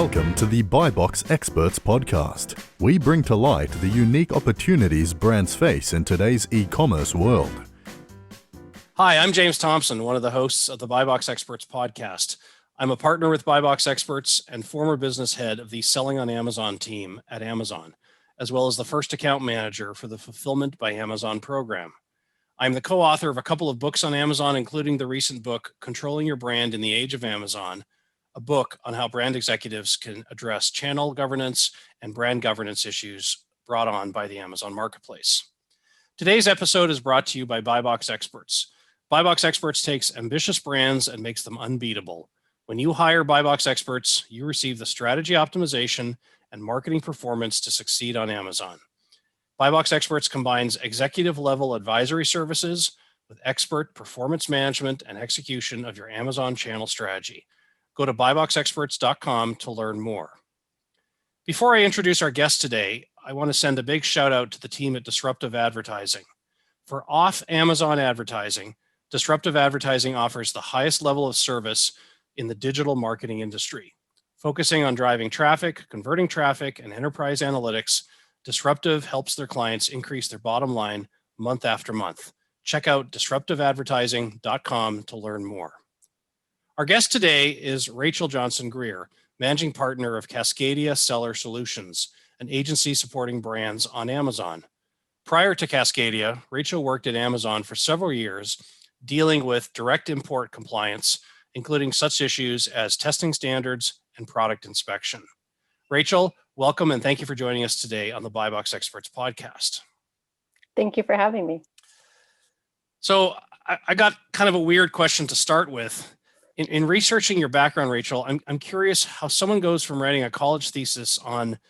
Welcome to the BuyBox Experts podcast. We bring to light the unique opportunities brands face in today's e-commerce world. Hi, I'm James Thompson, one of the hosts of the BuyBox Experts podcast. I'm a partner with BuyBox Experts and former business head of the Selling on Amazon team at Amazon, as well as the first account manager for the Fulfillment by Amazon program. I'm the co-author of a couple of books on Amazon, including the recent book, Controlling Your Brand in the Age of Amazon, a book on how brand executives can address channel governance and brand governance issues brought on by the Amazon marketplace. Today's episode is brought to you by BuyBox Experts. BuyBox Experts takes ambitious brands and makes them unbeatable. When you hire BuyBox Experts, you receive the strategy optimization and marketing performance to succeed on Amazon. BuyBox Experts combines executive-level advisory services with expert performance management and execution of your Amazon channel strategy. Go to buyboxexperts.com to learn more. Before I introduce our guest today, I want to send a big shout out to the team at Disruptive Advertising. For off-Amazon advertising, Disruptive Advertising offers the highest level of service in the digital marketing industry. Focusing on driving traffic, converting traffic, and enterprise analytics, Disruptive helps their clients increase their bottom line month after month. Check out disruptiveadvertising.com to learn more. Our guest today is Rachel Johnson-Greer, Managing Partner of Cascadia Seller Solutions, an agency supporting brands on Amazon. Prior to Cascadia, Rachel worked at Amazon for several years, dealing with direct import compliance, including such issues as testing standards and product inspection. Rachel, welcome and thank you for joining us today on the BuyBox Experts podcast. Thank you for having me. So I got kind of a weird question to start with. In researching your background, Rachel, I'm curious how someone goes from writing a college thesis on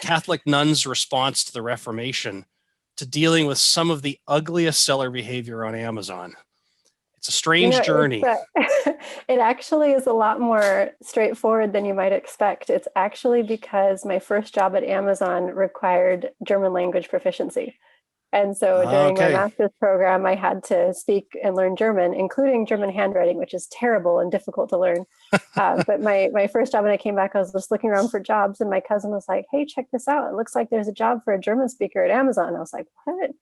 Catholic nuns' response to the Reformation to dealing with some of the ugliest seller behavior on Amazon. It's a strange journey. It actually is a lot more straightforward than you might expect. It's actually because my first job at Amazon required German language proficiency. And so during my master's program, I had to speak and learn German, including German handwriting, which is terrible and difficult to learn. But my first job when I came back, I was just looking around for jobs and my cousin was like, hey, check this out. It looks like there's a job for a German speaker at Amazon. I was like, what?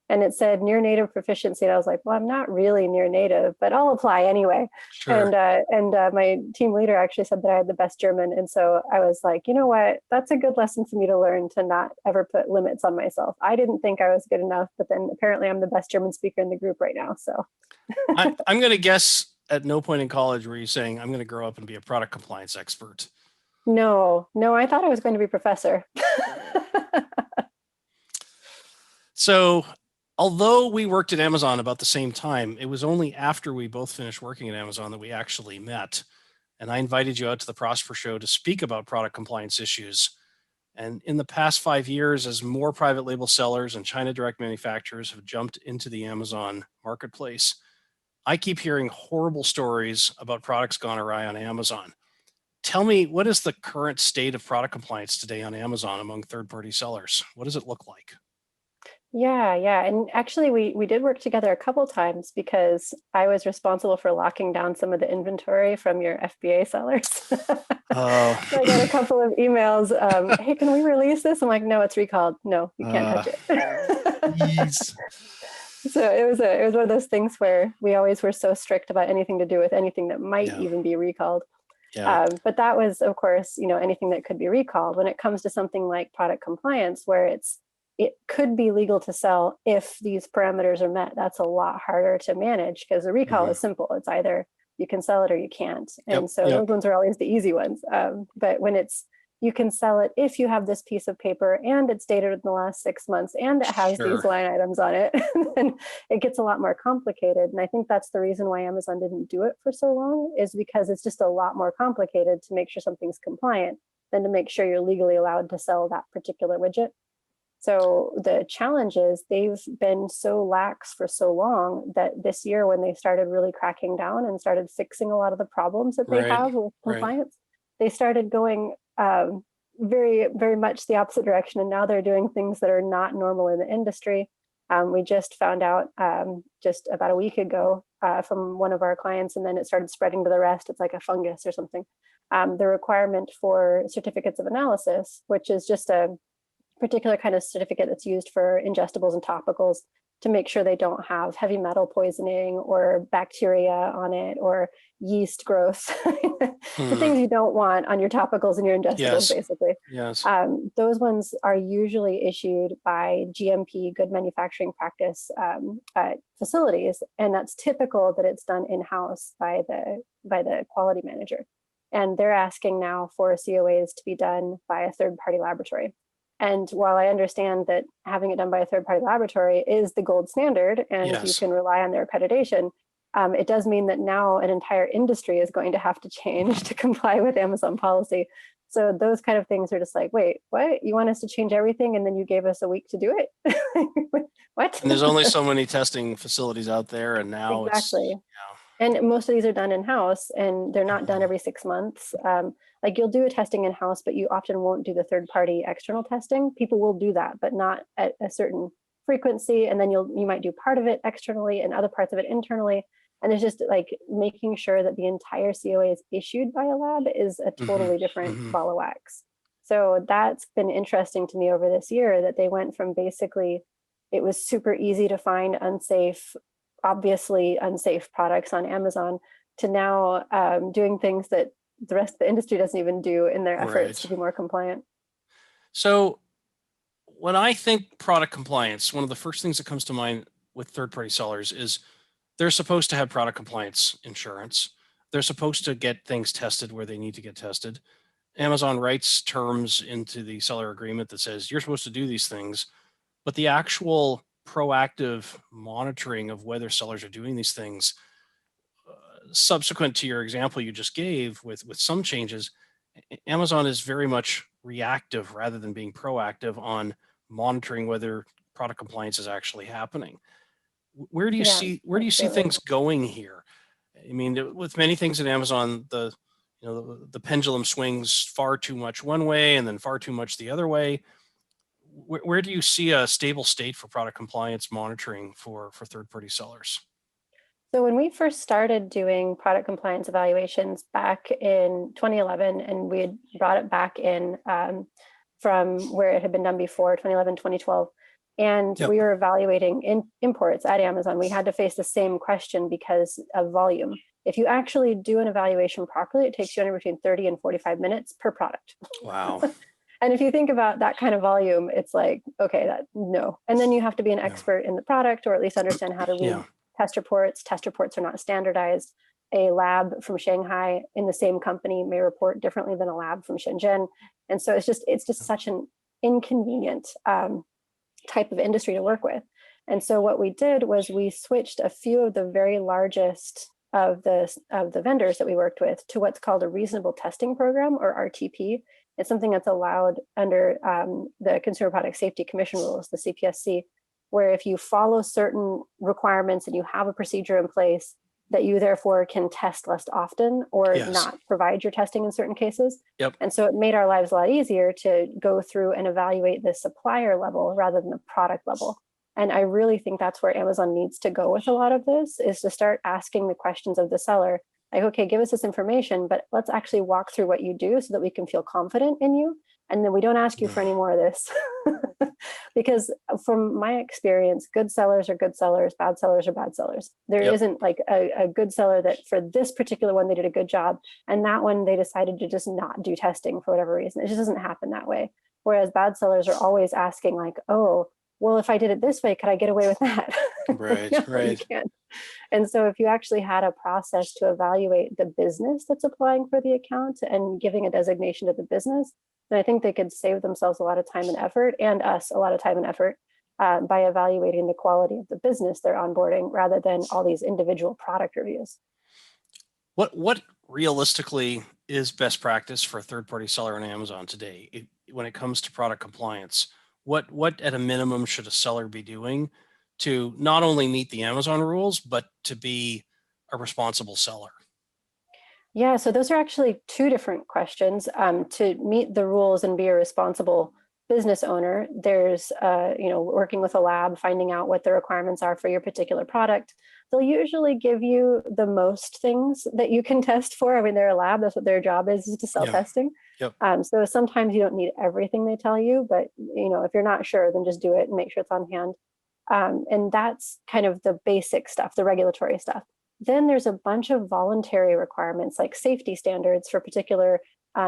And it said near native proficiency. And I was like, well, I'm not really near native, but I'll apply anyway. Sure. And my team leader actually said that I had the best German. And so I was like, you know what, that's a good lesson for me to learn, to not ever put limits on myself. I didn't think I was good enough, but then apparently I'm the best German speaker in the group right now. So I'm going to guess at no point in college were you saying, I'm going to grow up and be a product compliance expert. No, I thought I was going to be a professor. So although we worked at Amazon about the same time, it was only after we both finished working at Amazon that we actually met. And I invited you out to the Prosper Show to speak about product compliance issues. And in the past 5 years, as more private label sellers and China direct manufacturers have jumped into the Amazon marketplace, I keep hearing horrible stories about products gone awry on Amazon. Tell me, what is the current state of product compliance today on Amazon among third-party sellers? What does it look like? Yeah. And actually, we did work together a couple times because I was responsible for locking down some of the inventory from your FBA sellers. Oh. So I got a couple of emails. Hey, can we release this? I'm like, no, it's recalled. No, you can't touch it. So it was one of those things where we always were so strict about anything to do with anything that might even be recalled. Yeah. But that was, of course, anything that could be recalled. When it comes to something like product compliance, where it could be legal to sell if these parameters are met, that's a lot harder to manage because the recall is simple. It's either you can sell it or you can't. And those ones are always the easy ones. But when you can sell it if you have this piece of paper and it's dated in the last 6 months and it has these line items on it, then it gets a lot more complicated. And I think that's the reason why Amazon didn't do it for so long, is because it's just a lot more complicated to make sure something's compliant than to make sure you're legally allowed to sell that particular widget. So the challenge is they've been so lax for so long that this year, when they started really cracking down and started fixing a lot of the problems that they have with compliance, they started going very, very much the opposite direction. And now they're doing things that are not normal in the industry. We just found out just about a week ago from one of our clients, and then it started spreading to the rest. It's like a fungus or something. the requirement for certificates of analysis, which is just a particular kind of certificate that's used for ingestibles and topicals to make sure they don't have heavy metal poisoning or bacteria on it or yeast growth, the things you don't want on your topicals and your ingestibles, basically. Yes. Those ones are usually issued by GMP, good manufacturing practice facilities, and that's typical that it's done in-house by the quality manager. And they're asking now for COAs to be done by a third-party laboratory. And while I understand that having it done by a third-party laboratory is the gold standard, and you can rely on their accreditation, it does mean that now an entire industry is going to have to change to comply with Amazon policy. So those kind of things are just like, wait, what? You want us to change everything, and then you gave us a week to do it? What? And there's only so many testing facilities out there, and now exactly. And most of these are done in-house, and they're not done every 6 months. Like you'll do a testing in-house, but you often won't do the third-party external testing. People will do that, but not at a certain frequency. And then you might do part of it externally and other parts of it internally. And it's just like making sure that the entire COA is issued by a lab is a totally different ball of wax. So that's been interesting to me over this year, that they went from basically, it was super easy to find obviously unsafe products on Amazon, to now doing things that the rest of the industry doesn't even do in their efforts to be more compliant. So when I think product compliance, one of the first things that comes to mind with third-party sellers is they're supposed to have product compliance insurance. They're supposed to get things tested where they need to get tested. Amazon writes terms into the seller agreement that says you're supposed to do these things, but the actual proactive monitoring of whether sellers are doing these things, subsequent to your example you just gave with some changes, Amazon is very much reactive rather than being proactive on monitoring whether product compliance is actually happening. Where do you see things going here? I mean, with many things at Amazon, the pendulum swings far too much one way and then far too much the other way. Where do you see a stable state for product compliance monitoring for third-party sellers? So when we first started doing product compliance evaluations back in 2011, and we had brought it back in from where it had been done before, 2011, 2012, and we were evaluating imports at Amazon, we had to face the same question because of volume. If you actually do an evaluation properly, it takes you anywhere between 30 and 45 minutes per product. Wow. And if you think about that kind of volume, it's like, okay, no. And then you have to be an expert in the product, or at least understand how to read test reports. Test reports are not standardized. A lab from Shanghai in the same company may report differently than a lab from Shenzhen. And so it's just such an inconvenient type of industry to work with. And so what we did was we switched a few of the very largest of the vendors that we worked with to what's called a reasonable testing program, or RTP. It's something that's allowed under the Consumer Product Safety Commission rules, the CPSC, where if you follow certain requirements and you have a procedure in place, that you therefore can test less often or not provide your testing in certain cases. And so it made our lives a lot easier to go through and evaluate the supplier level rather than the product level. And I really think that's where Amazon needs to go with a lot of this, is to start asking the questions of the seller. Like, okay, give us this information, but let's actually walk through what you do so that we can feel confident in you. And then we don't ask you for any more of this. Because from my experience, good sellers are good sellers, bad sellers are bad sellers. There isn't like a good seller that for this particular one, they did a good job. And that one, they decided to just not do testing for whatever reason. It just doesn't happen that way. Whereas bad sellers are always asking like, oh, well, if I did it this way, could I get away with that? Right, No, right. You can't. And so if you actually had a process to evaluate the business that's applying for the account and giving a designation to the business, then I think they could save themselves a lot of time and effort, and us a lot of time and effort, by evaluating the quality of the business they're onboarding rather than all these individual product reviews. What realistically is best practice for a third-party seller on Amazon today when it comes to product compliance? What at a minimum should a seller be doing to not only meet the Amazon rules, but to be a responsible seller? Yeah, so those are actually two different questions. To meet the rules and be a responsible business owner, there's, working with a lab, finding out what the requirements are for your particular product. They'll usually give you the most things that you can test for. I mean, they're a lab, that's what their job is to sell testing. Yep. So sometimes you don't need everything they tell you, but if you're not sure, then just do it and make sure it's on hand. And that's kind of the basic stuff, the regulatory stuff. Then there's a bunch of voluntary requirements like safety standards for particular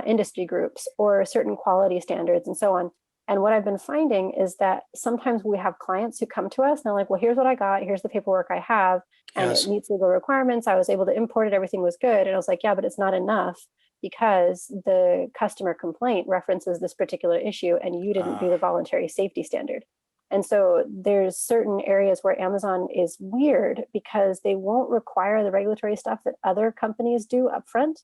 industry groups or certain quality standards and so on. And what I've been finding is that sometimes we have clients who come to us and they're like, well, here's what I got. Here's the paperwork I have. And it meets legal requirements. I was able to import it. Everything was good. And I was like, yeah, but it's not enough because the customer complaint references this particular issue and you didn't do the voluntary safety standard. And so there's certain areas where Amazon is weird because they won't require the regulatory stuff that other companies do upfront.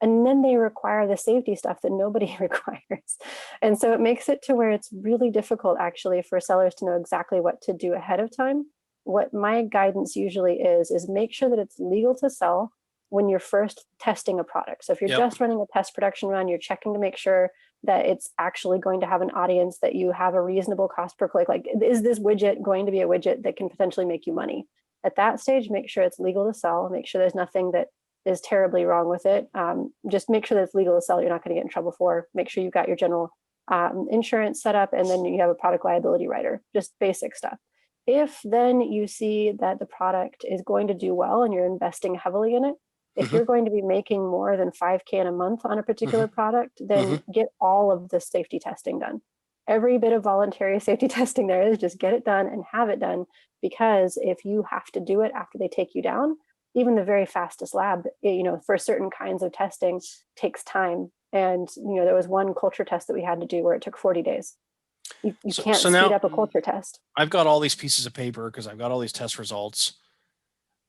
And then they require the safety stuff that nobody requires. And so it makes it to where it's really difficult actually for sellers to know exactly what to do ahead of time. What my guidance usually is make sure that it's legal to sell when you're first testing a product. So if you're just running a test production run, you're checking to make sure that it's actually going to have an audience, that you have a reasonable cost per click. Like, is this widget going to be a widget that can potentially make you money? At that stage, make sure it's legal to sell. Make sure there's nothing that is terribly wrong with it. Just make sure that it's legal to sell. You're not going to get in trouble for. Make sure you've got your general insurance set up, and then you have a product liability writer. Just basic stuff. If then you see that the product is going to do well and you're investing heavily in it, if you're going to be making more than $5,000 a month on a particular product, then get all of the safety testing done. Every bit of voluntary safety testing there is, just get it done and have it done. Because if you have to do it after they take you down, even the very fastest lab, for certain kinds of testing takes time. And, there was one culture test that we had to do where it took 40 days. You can't speed up a culture test. I've got all these pieces of paper because I've got all these test results.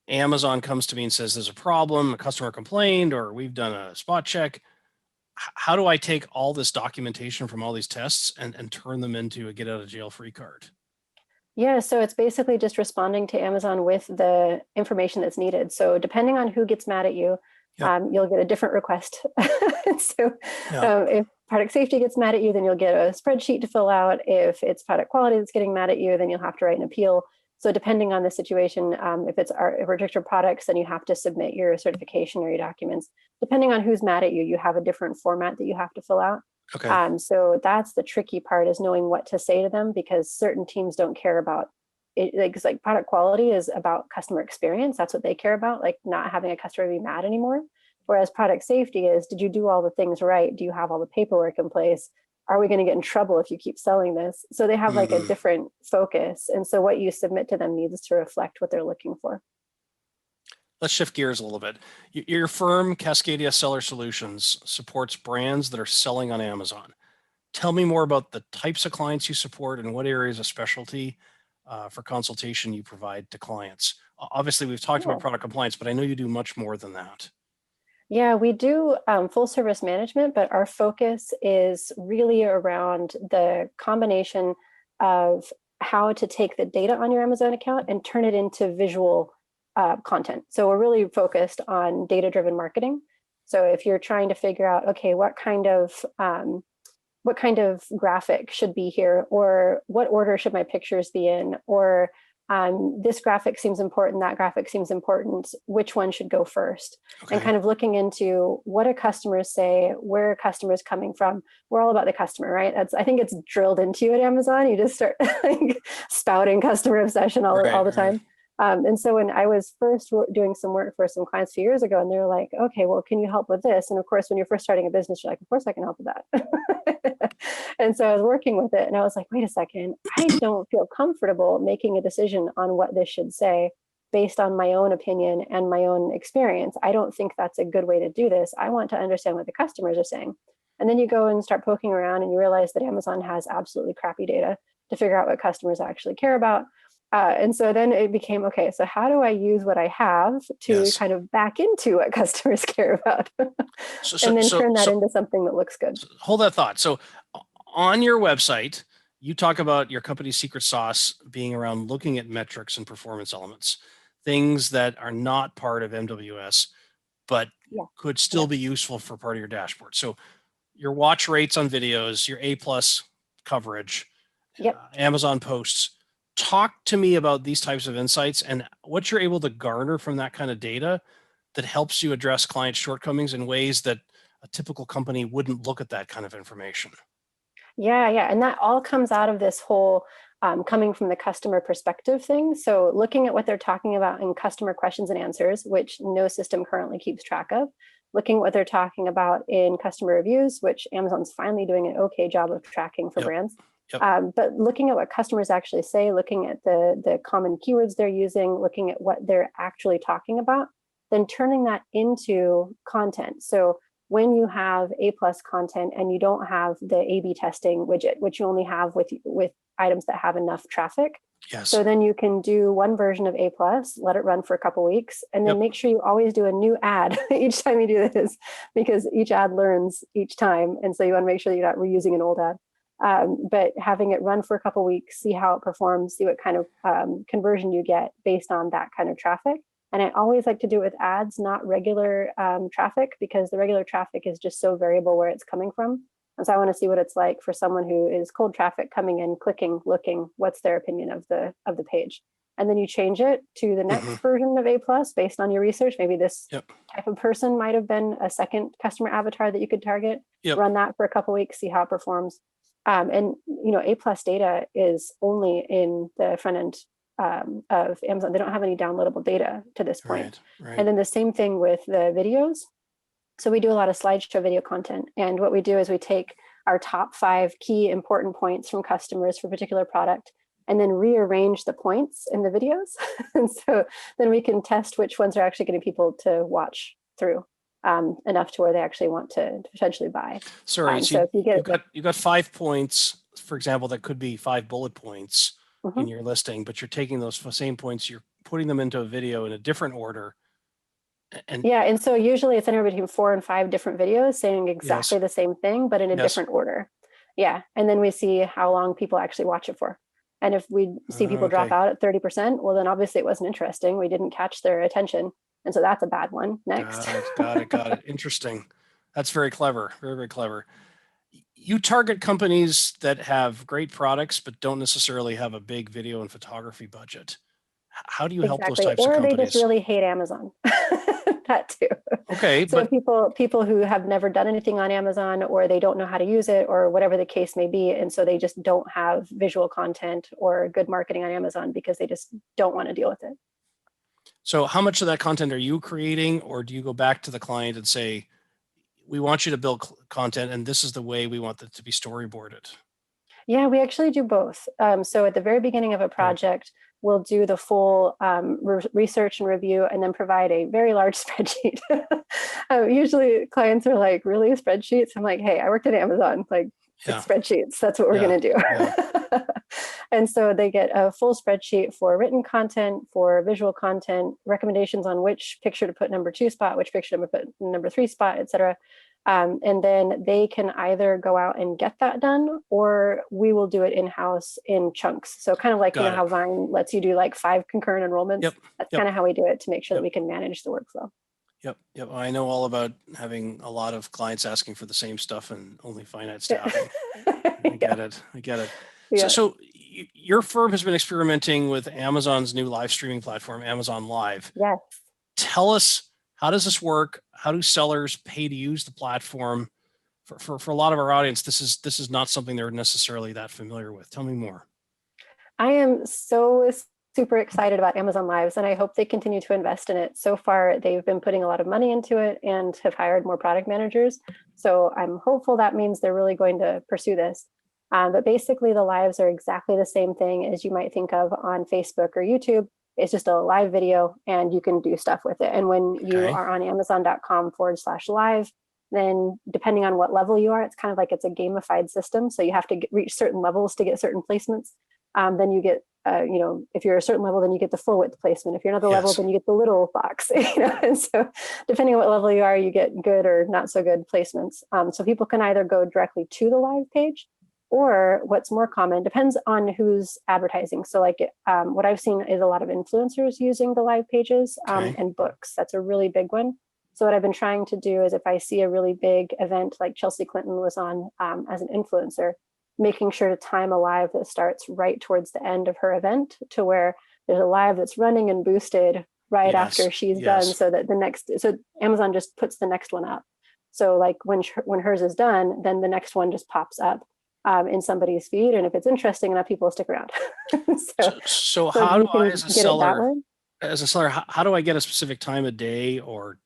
Amazon comes to me and says, there's a problem, a customer complained, or we've done a spot check. How do I take all this documentation from all these tests and turn them into a get out of jail free card? Yeah, so it's basically just responding to Amazon with the information that's needed. So depending on who gets mad at you, you'll get a different request. If product safety gets mad at you, then you'll get a spreadsheet to fill out. If it's product quality that's getting mad at you, then you'll have to write an appeal. So depending on the situation, if it's restricted products, then you have to submit your certification or your documents. Depending on who's mad at you, you have a different format that you have to fill out. Okay. So that's the tricky part, is knowing what to say to them, because certain teams don't care about it. Like product quality is about customer experience. That's what they care about, like not having a customer be mad anymore. Whereas product safety is, did you do all the things right? Do you have all the paperwork in place? Are we going to get in trouble if you keep selling this? So they have like a different focus. And so what you submit to them needs to reflect what they're looking for. Let's shift gears a little bit. Your firm, Cascadia Seller Solutions, supports brands that are selling on Amazon. Tell me more about the types of clients you support and what areas of specialty for consultation you provide to clients. Obviously, we've talked about product compliance, but I know you do much more than that. Yeah, we do full service management, but our focus is really around the combination of how to take the data on your Amazon account and turn it into visual content. So we're really focused on data-driven marketing. So if you're trying to figure out, okay, what kind of graphic should be here, or what order should my pictures be in, or this graphic seems important, that graphic seems important, which one should go first? And kind of looking into what do customers say, where are customers coming from? We're all about the customer, right? I think it's drilled into you at Amazon. You just start like spouting customer obsession all the time. And so when I was first doing some work for some clients a few years ago, and they were like, okay, well, can you help with this? And of course, when you're first starting a business, you're like, of course I can help with that. And so I was working with it and I was like, wait a second, I don't feel comfortable making a decision on what this should say based on my own opinion and my own experience. I don't think that's a good way to do this. I want to understand what the customers are saying. And then you go and start poking around and you realize that Amazon has absolutely crappy data to figure out what customers actually care about. And so then it became, okay, so how do I use what I have to kind of back into what customers care about? And then turn that into something that looks good. Hold that thought. So on your website, you talk about your company's secret sauce being around looking at metrics and performance elements, things that are not part of MWS, but could still be useful for part of your dashboard. So your watch rates on videos, your A+ coverage, Yep. Amazon posts. Talk to me about these types of insights and what you're able to garner from that kind of data that helps you address client shortcomings in ways that a typical company wouldn't look at that kind of information. Yeah. And that all comes out of this whole coming from the customer perspective thing. So looking at what they're talking about in customer questions and answers, which no system currently keeps track of, looking at what they're talking about in customer reviews, which Amazon's finally doing an okay job of tracking for brands. But looking at what customers actually say, looking at the common keywords they're using, looking at what they're actually talking about, then turning that into content. So when you have A+ content and you don't have the A/B testing widget, which you only have with items that have enough traffic. Yes. So then you can do one version of A+, let it run for a couple weeks, and then make sure you always do a new ad each time you do this, because each ad learns each time. And so you want to make sure that you're not reusing an old ad. But having it run for a couple weeks, see how it performs, see what kind of conversion you get based on that kind of traffic. And I always like to do it with ads, not regular traffic, because the regular traffic is just so variable where it's coming from. And so I want to see what it's like for someone who is cold traffic coming in, clicking, looking, what's their opinion of the page. And then you change it to the next version of A+ based on your research. Maybe this type of person might have been a second customer avatar that you could target. Run that for a couple weeks, see how it performs. And A+ data is only in the front end of Amazon. They don't have any downloadable data to this point. Right. And then the same thing with the videos. So we do a lot of slideshow video content. And what we do is we take our top 5 key important points from customers for a particular product and then rearrange the points in the videos. And so then we can test which ones are actually getting people to watch through enough to where they actually want to potentially buy. Sorry, so you've got 5 points, for example, that could be 5 bullet points in your listing, but you're taking those same points, you're putting them into a video in a different order. And so usually it's anywhere between 4 and 5 different videos saying exactly the same thing, but in a different order. Yeah. And then we see how long people actually watch it for. And if we see people drop out at 30%, well, then obviously it wasn't interesting. We didn't catch their attention. And so that's a bad one. Next. Got it. Interesting. That's very clever. Very, very clever. You target companies that have great products, but don't necessarily have a big video and photography budget. How do you help those types of companies? Or they just really hate Amazon. That too. Okay. So people who have never done anything on Amazon, or they don't know how to use it, or whatever the case may be. And so they just don't have visual content or good marketing on Amazon because they just don't want to deal with it. So how much of that content are you creating, or do you go back to the client and say, we want you to build content and this is the way we want it to be storyboarded? Yeah, we actually do both. So at the very beginning of a project, we'll do the full research and review and then provide a very large spreadsheet. Usually clients are like, really, spreadsheets? I'm like, hey, I worked at Amazon. Like, it's spreadsheets. That's what we're going to do. Yeah. And so they get a full spreadsheet for written content, for visual content, recommendations on which picture to put number 2 spot, which picture to put number 3 spot, et cetera. And then they can either go out and get that done, or we will do it in-house in chunks. So kind of like, how Vine lets you do like 5 concurrent enrollments. That's kind of how we do it to make sure that we can manage the workflow. Yep. I know all about having a lot of clients asking for the same stuff and only finite staffing. I get it. Yeah. So your firm has been experimenting with Amazon's new live streaming platform, Amazon Live. Yes. Tell us, how does this work? How do sellers pay to use the platform? For a lot of our audience, this is not something they're necessarily that familiar with. Tell me more. I am so super excited about Amazon Lives, and I hope they continue to invest in it. So far, they've been putting a lot of money into it and have hired more product managers. So I'm hopeful that means they're really going to pursue this. But basically, the lives are exactly the same thing as you might think of on Facebook or YouTube. It's just a live video and you can do stuff with it. And when you are on amazon.com/live, then depending on what level you are, it's kind of like it's a gamified system. So you have to reach certain levels to get certain placements. Then you get, if you're a certain level, then you get the full width placement. If you're another level, then you get the little box. And so depending on what level you are, you get good or not so good placements. So people can either go directly to the live page, or what's more common, depends on who's advertising. So like what I've seen is a lot of influencers using the live pages and books. That's a really big one. So what I've been trying to do is if I see a really big event like Chelsea Clinton was on as an influencer, making sure to time a live that starts right towards the end of her event, to where there's a live that's running and boosted right after she's done, so that so Amazon just puts the next one up. So like when hers is done, then the next one just pops up in somebody's feed. And if it's interesting enough, people will stick around. so how do I, as a seller, how do I get a specific time of day or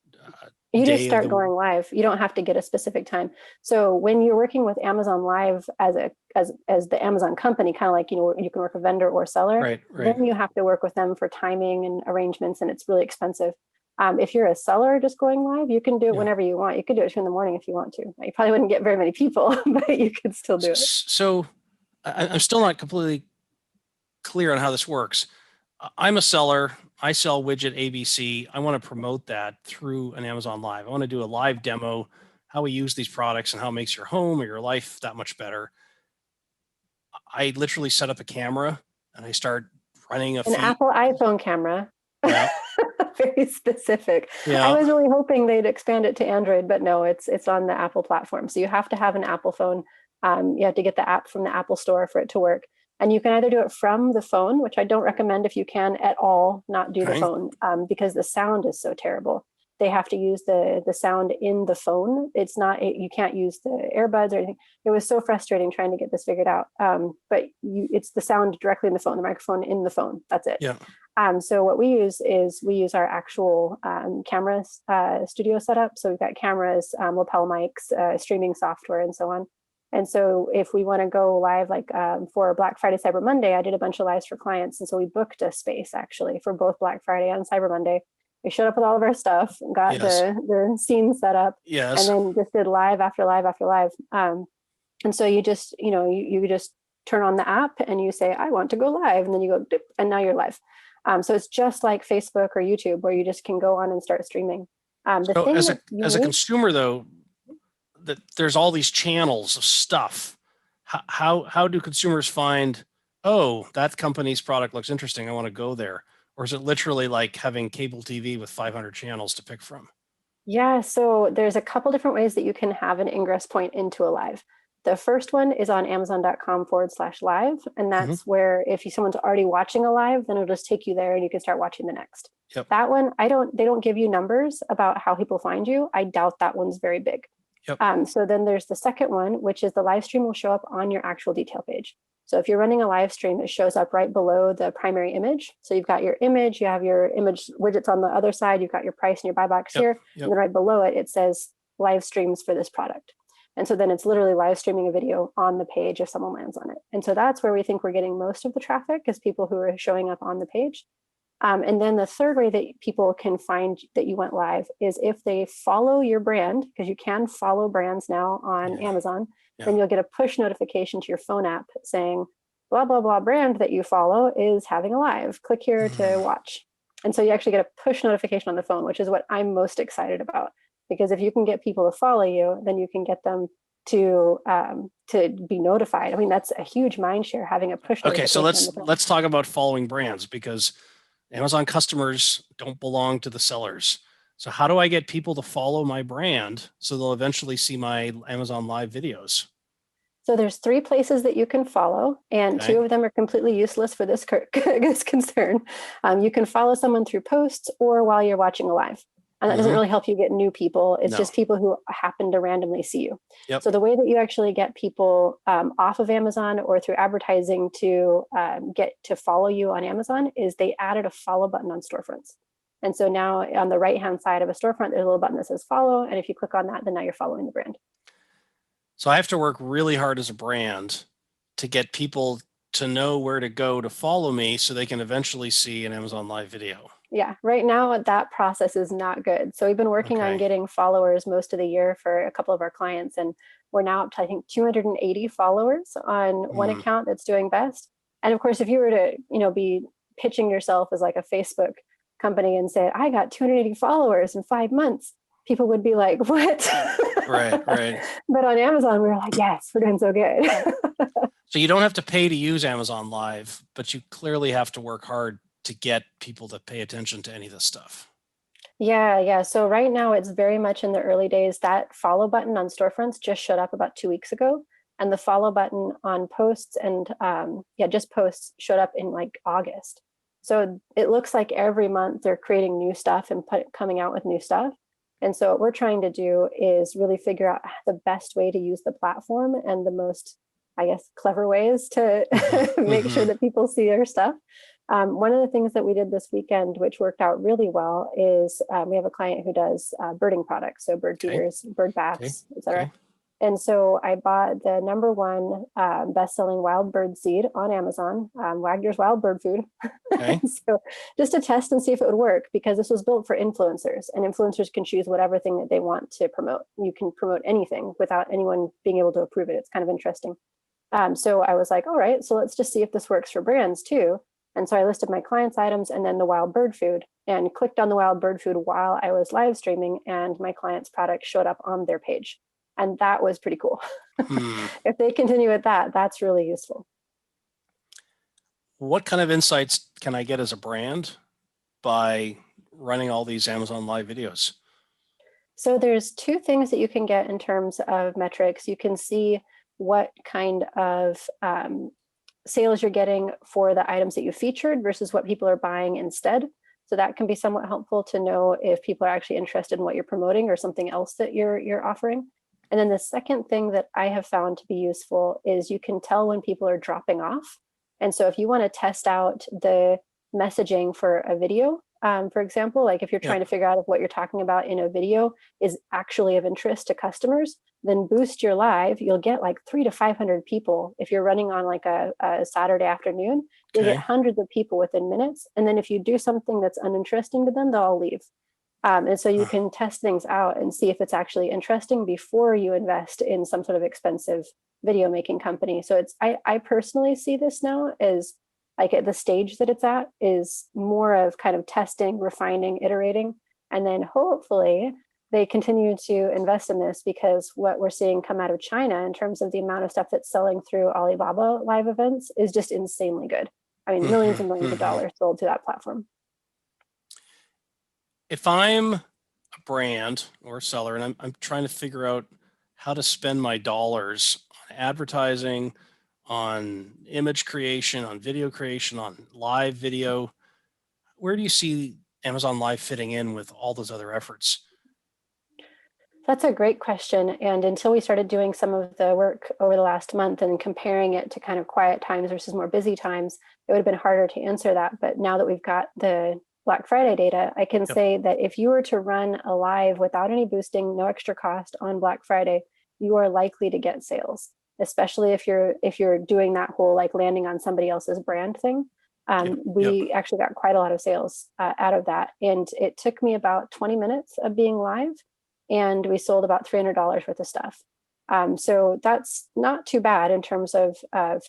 you just start going live? You don't have to get a specific time. So when you're working with Amazon Live as the Amazon company, kind of like, you can work a vendor or seller, right. Then you have to work with them for timing and arrangements, and it's really expensive. If you're a seller just going live, you can do it whenever you want. You could do it in the morning if you want to. You probably wouldn't get very many people, but you could still do it. So I'm still not completely clear on how this works. I'm a seller. I sell widget ABC. I want to promote that through an Amazon Live. I want to do a live demo, how we use these products and how it makes your home or your life that much better. I literally set up a camera and I start running an Apple iPhone camera. Yeah. Very specific. Yeah. I was really hoping they'd expand it to Android, but no, it's on the Apple platform. So you have to have an Apple phone. You have to get the app from the Apple store for it to work. And you can either do it from the phone, which I don't recommend if you can at all, not do the phone, because the sound is so terrible. They have to use the sound in the phone. It's not, you can't use the earbuds or anything. It was so frustrating trying to get this figured out. But it's the sound directly in the phone, the microphone in the phone. That's it. Yeah. So what we use is our actual camera studio setup. So we've got cameras, lapel mics, streaming software, and so on. And so if we want to go live, like for Black Friday, Cyber Monday, I did a bunch of lives for clients. And so we booked a space actually for both Black Friday and Cyber Monday. We showed up with all of our stuff, got the scene set up, and then just did live after live after live. And so you just, you just turn on the app and you say, I want to go live. And then you go, dip, and now you're live. So it's just like Facebook or YouTube where you just can go on and start streaming. As a consumer though, that there's all these channels of stuff. How do consumers find, oh, that company's product looks interesting, I want to go there? Or is it literally like having cable TV with 500 channels to pick from? Yeah, so there's a couple different ways that you can have an ingress point into a live. The first one is on amazon.com/live. And that's where if someone's already watching a live, then it'll just take you there and you can start watching the next. Yep. That one, they don't give you numbers about how people find you. I doubt that one's very big. Yep. So then there's the second one, which is the live stream will show up on your actual detail page. So if you're running a live stream, it shows up right below the primary image. So you've got your image, you have your image widgets on the other side, you've got your price and your buy box here. And then right below it, it says live streams for this product. And so then it's literally live streaming a video on the page if someone lands on it. And so that's where we think we're getting most of the traffic, is people who are showing up on the page. And then the third way that people can find that you went live is if they follow your brand, because you can follow brands now on Amazon, then you'll get a push notification to your phone app saying, blah, blah, blah brand that you follow is having a live. Click here to watch. And so you actually get a push notification on the phone, which is what I'm most excited about. Because if you can get people to follow you, then you can get them to be notified. I mean, that's a huge mind share, having a push notification. Okay, so let's talk about following brands, because Amazon customers don't belong to the sellers. So how do I get people to follow my brand so they'll eventually see my Amazon Live videos? So there's 3 places that you can follow, and 2 of them are completely useless for this concern. You can follow someone through posts or while you're watching a live. And that doesn't really help you get new people. It's just people who happen to randomly see you. Yep. So the way that you actually get people off of Amazon or through advertising to get to follow you on Amazon is they added a follow button on storefronts. And so now on the right-hand side of a storefront, there's a little button that says follow. And if you click on that, then now you're following the brand. So I have to work really hard as a brand to get people to know where to go to follow me so they can eventually see an Amazon Live video. Yeah, right now that process is not good. So we've been working on getting followers most of the year for a couple of our clients, and we're now up to, I think, 280 followers on one account that's doing best. And of course, if you were to, be pitching yourself as like a Facebook company and say, I got 280 followers in 5 months, people would be like, what? Right. But on Amazon, we were like, yes, we're doing so good. So you don't have to pay to use Amazon Live, but you clearly have to work hard to get people to pay attention to any of this stuff. Yeah. So right now it's very much in the early days. That follow button on storefronts just showed up about 2 weeks ago. and the follow button on posts and just posts showed up in like August. So it looks like every month they're creating new stuff and coming out with new stuff. And so what we're trying to do is really figure out the best way to use the platform and the most, I guess, clever ways to make sure that people see our stuff. One of the things that we did this weekend, which worked out really well, is we have a client who does birding products, so bird feeders, bird baths, etc. Okay. And so I bought the #1 best-selling wild bird seed on Amazon, Wagner's Wild Bird Food. Okay. So just to test and see if it would work, because this was built for influencers, and influencers can choose whatever thing that they want to promote. You can promote anything without anyone being able to approve it. It's kind of interesting. So I was like, all right, so let's just see if this works for brands too. And so I listed my clients' items and then the wild bird food, and clicked on the wild bird food while I was live streaming, and my client's product showed up on their page. And that was pretty cool. If they continue with that, that's really useful. What kind of insights can I get as a brand by running all these Amazon Live videos? So there's 2 things that you can get in terms of metrics. You can see what kind of sales you're getting for the items that you featured versus what people are buying instead. So that can be somewhat helpful to know if people are actually interested in what you're promoting or something else that you're offering. And then the second thing that I have found to be useful is you can tell when people are dropping off. And so if you want to test out the messaging for a video, for example, like if you're trying to figure out if what you're talking about in a video is actually of interest to customers, then boost your live. You'll get like 300 to 500 people. If you're running on like a Saturday afternoon, you'll get hundreds of people within minutes. And then if you do something that's uninteresting to them, they'll all leave. And so you can test things out and see if it's actually interesting before you invest in some sort of expensive video making company. So I personally see this now as like at the stage that it's at is more of kind of testing, refining, iterating, and then hopefully they continue to invest in this, because what we're seeing come out of China in terms of the amount of stuff that's selling through Alibaba live events is just insanely good. I mean, millions and millions of dollars sold to that platform. If I'm a brand or a seller and I'm trying to figure out how to spend my dollars on advertising, on image creation, on video creation, on live video, where do you see Amazon Live fitting in with all those other efforts? That's a great question. And until we started doing some of the work over the last month and comparing it to kind of quiet times versus more busy times, it would have been harder to answer that. But now that we've got the Black Friday data, I can say that if you were to run a live without any boosting, no extra cost on Black Friday, you are likely to get sales, especially if you're doing that whole like landing on somebody else's brand thing. We actually got quite a lot of sales out of that. And it took me about 20 minutes of being live, and we sold about $300 worth of stuff. So that's not too bad in terms of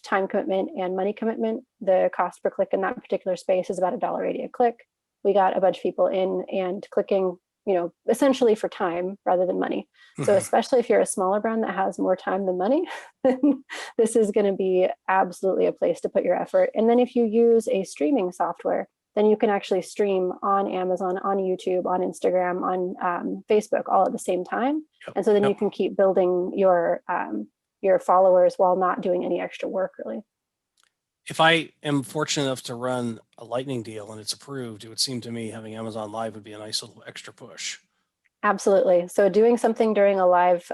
time commitment and money commitment. The cost per click in that particular space is about $1.80 a click. We got a bunch of people in and clicking, essentially for time rather than money. So especially if you're a smaller brand that has more time than money, then this is going to be absolutely a place to put your effort. And then if you use a streaming software, then you can actually stream on Amazon, on YouTube, on Instagram, on Facebook, all at the same time. And so then you can keep building your followers while not doing any extra work, really. If I am fortunate enough to run a lightning deal and it's approved, it would seem to me having Amazon Live would be a nice little extra push. Absolutely. So doing something during a live,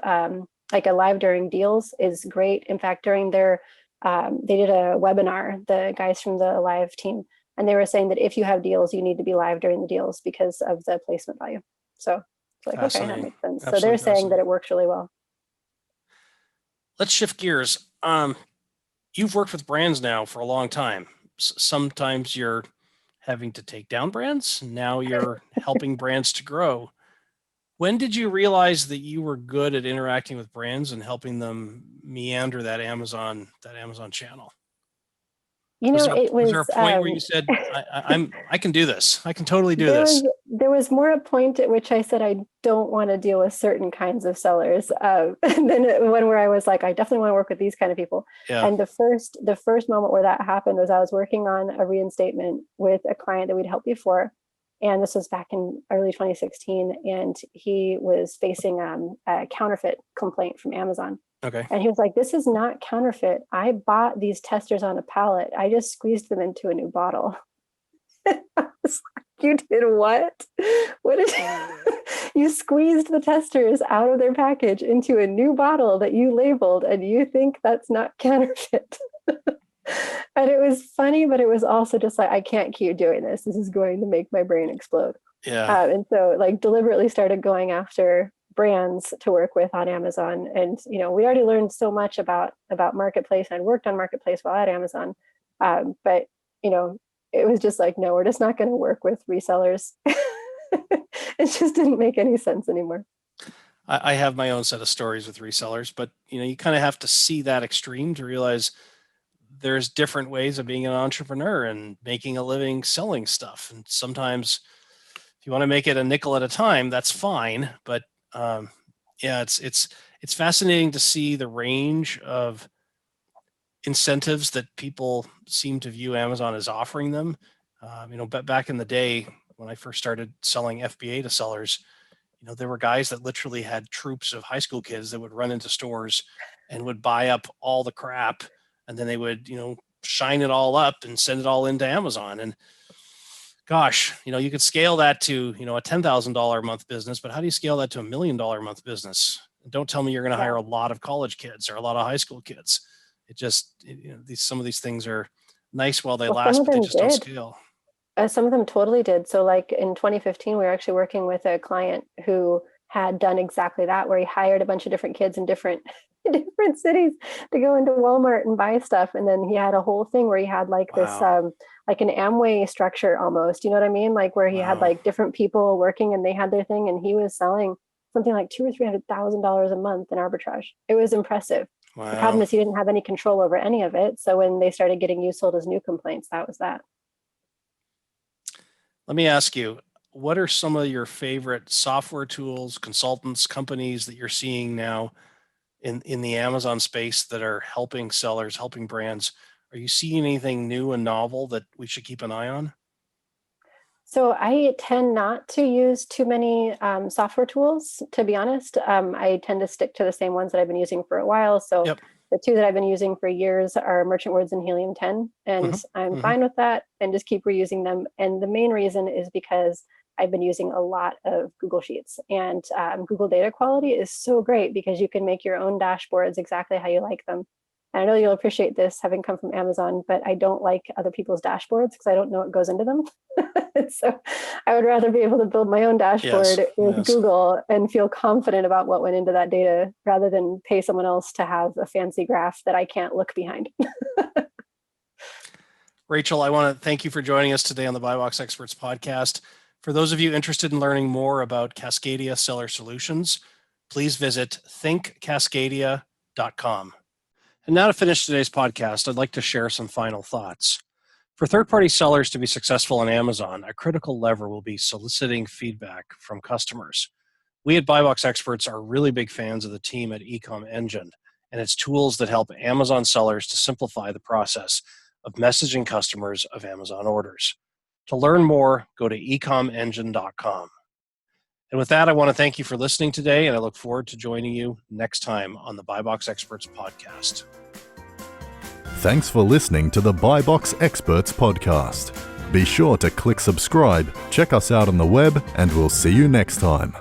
like a live during deals is great. In fact, during their, they did a webinar, the guys from the live team, and they were saying that if you have deals, you need to be live during the deals because of the placement value. So it's like, okay, that makes sense. So they're saying that it works really well. Let's shift gears. You've worked with brands now for a long time. Sometimes you're having to take down brands. Now you're helping brands to grow. When did you realize that you were good at interacting with brands and helping them meander that Amazon channel? Was there a point where you said, I can do this. I can totally do this. There was more a point at which I said, I don't want to deal with certain kinds of sellers. And then one where I was like, I definitely want to work with these kind of people. Yeah. And the first moment where that happened was I was working on a reinstatement with a client that we'd helped before. And this was back in early 2016. And he was facing a counterfeit complaint from Amazon. Okay. And he was like, this is not counterfeit. I bought these testers on a pallet. I just squeezed them into a new bottle. I was like, you did what? What did you? You squeezed the testers out of their package into a new bottle that you labeled, and you think that's not counterfeit? And it was funny, but it was also just like, I can't keep doing this. This is going to make my brain explode. Yeah. And so like deliberately started going after brands to work with on Amazon. And, we already learned so much about Marketplace, and worked on Marketplace while at Amazon. But, it was just like, no, we're just not going to work with resellers. It just didn't make any sense anymore. I have my own set of stories with resellers, but you kind of have to see that extreme to realize there's different ways of being an entrepreneur and making a living selling stuff. And sometimes if you want to make it a nickel at a time, that's fine. But it's fascinating to see the range of incentives that people seem to view Amazon as offering them. But back in the day when I first started selling FBA to sellers, there were guys that literally had troops of high school kids that would run into stores and would buy up all the crap, and then they would, shine it all up and send it all into Amazon. And gosh, you could scale that to, a $10,000 a month business, but how do you scale that to $1 million a month business? And don't tell me you're going to hire a lot of college kids or a lot of high school kids. It just, some of these things are nice while they last, but they just don't scale. Some of them totally did. So like in 2015, we were actually working with a client who had done exactly that, where he hired a bunch of different kids in different cities to go into Walmart and buy stuff. And then he had a whole thing where he had like this, like an Amway structure almost, you know what I mean? Like where he had like different people working and they had their thing, and he was selling something like $200,000 or $300,000 a month in arbitrage. It was impressive. Wow. The problem is he didn't have any control over any of it. So when they started getting used sold as new complaints, that was that. Let me ask you, what are some of your favorite software tools, consultants, companies that you're seeing now in the Amazon space that are helping sellers, helping brands? Are you seeing anything new and novel that we should keep an eye on? So I tend not to use too many software tools, to be honest. I tend to stick to the same ones that I've been using for a while. So the two that I've been using for years are Merchant Words and Helium 10, and I'm fine with that and just keep reusing them. And the main reason is because I've been using a lot of Google Sheets, and Google data quality is so great because you can make your own dashboards exactly how you like them. And I know you'll appreciate this having come from Amazon, but I don't like other people's dashboards because I don't know what goes into them. So I would rather be able to build my own dashboard with Google and feel confident about what went into that data rather than pay someone else to have a fancy graph that I can't look behind. Rachel, I want to thank you for joining us today on the BuyBox Experts podcast. For those of you interested in learning more about Cascadia Seller Solutions, please visit thinkcascadia.com. And now to finish today's podcast, I'd like to share some final thoughts. For third-party sellers to be successful on Amazon, a critical lever will be soliciting feedback from customers. We at BuyBox Experts are really big fans of the team at Ecom Engine and its tools that help Amazon sellers to simplify the process of messaging customers of Amazon orders. To learn more, go to ecomengine.com. And with that, I want to thank you for listening today, and I look forward to joining you next time on the BuyBox Experts podcast. Thanks for listening to the BuyBox Experts podcast. Be sure to click subscribe, check us out on the web, and we'll see you next time.